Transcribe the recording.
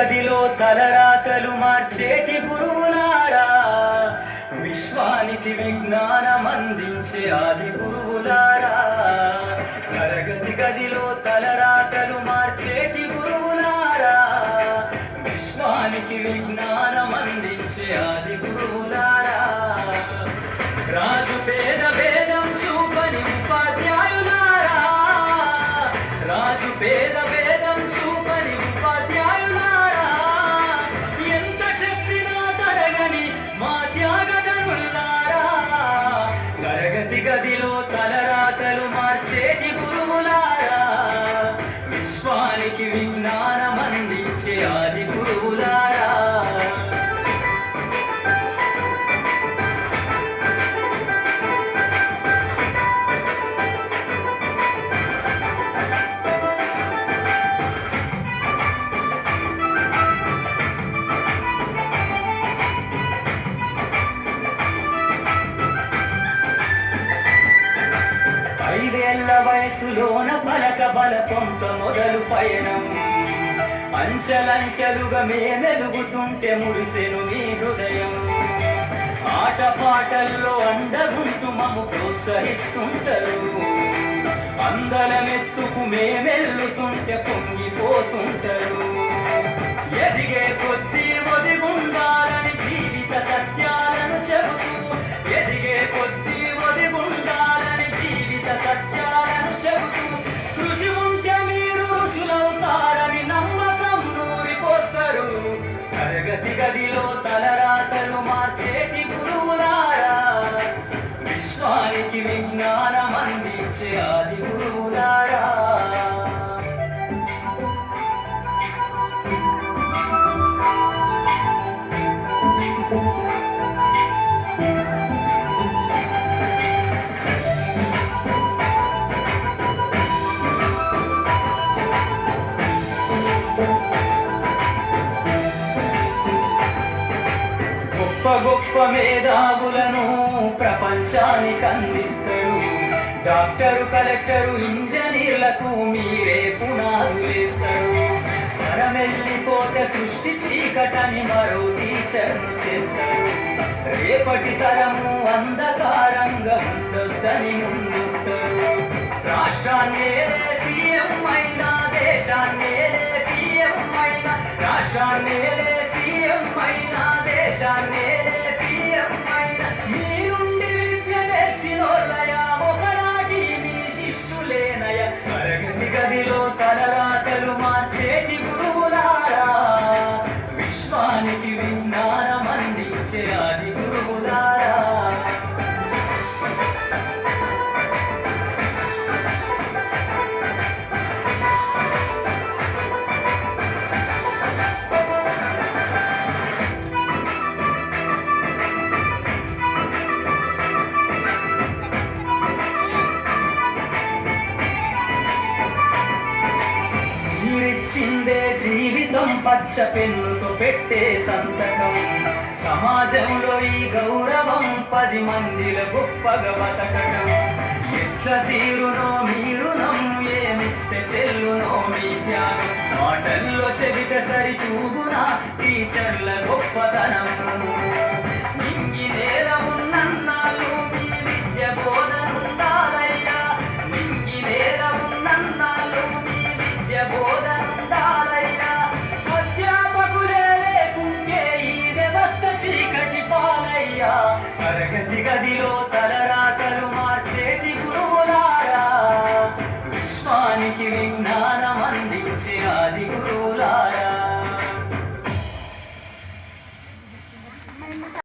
గదిలో తలరాతలు మార్చేటి గురువులారా, విశ్వానికి విజ్ఞానం అందించే ఆది గురువులారా. తరగతి గదిలో తలరాతలు మార్చేటి గురువులారా, విశ్వానికి విజ్ఞానం అందించే ఆది గురువులారా. రాజు పేద భేదం చూపని ఉపాధ్యాయులారా, రాజు పేద భేదం చూపని ఉపాధ్యాయులారా. ఎంత చెప్పినా తరగని మా త్యాగధనులారా, తరగతి గదిలో తలరాతలు మార్చేటి గురువులారా, విశ్వానికి విజ్ఞానం అందించే ఆది గురువులారా. ఐదేళ్ల వయసులోన పలక బలపంత మొదలు పయనం, అంచెలంచెలుగా మేమెదుగుతుంటే మురిసెను మీ హృదయం. ఆటపాటల్లో అండగుంటూ మమ్ము ప్రోత్సహిస్తుంటారు, అందలమెత్తుకు మేమెల్లుతుంటే పొంగిపోతుంటారు. ఎదిగే కొద్దీ ఒదిగుండాలని జీవిత సత్యాలను చెబుతూ, ఎదిగే కొద్దీ ఒదిగుండాలని జీవిత సత్యాలను చెబుతూ, కృషి ఉంటే మీరు ఋషులవుతారని నమ్మకం నూరిపోస్తారు. తరగతి గదిలో తలరాతలు మార్చేటి గురువులారా, విశ్వానికి విజ్ఞానం అందించే ఆది గురువులారా. గొప్ప గొప్ప మేధావులను ప్రపంచానికి అందిస్తారు. డాక్టరు, కలెక్టరు, ఇంజనీర్లకు మీరే పునాదులేస్తారు. తరమెల్లిపోతే సృష్టి చీకటని మరో టీచర్ను చేస్తారు. రేపటి తరము అంధకారంగా ఉండొద్దని ముందుంటారు. రాష్ట్రాన్నే సీఎం అయినా, దేశాన్నే పిఎం అయినా, రాష్ట్రాన్నే సీఎం అయినా, దేశాన్నే పిఎం అయినా, మీ నుండి విద్య నేర్చినోళ్ళయ, ఒకనాటి మీ శిష్యులేనయ. తరగతి గదిలో తలరాతలు మార్చేటి గురువులారా, విశ్వానికి విజ్ఞానం అందించే ఆది గురువులారా. మీరిచ్చిందే జీవితం పచ్చ పెన్నుతో పెట్టే సంతకం. సమాజంలో ఈ గౌరవం 10 మందిల గొప్పగా బతకటం. ఎట్ల తీరునో మీరు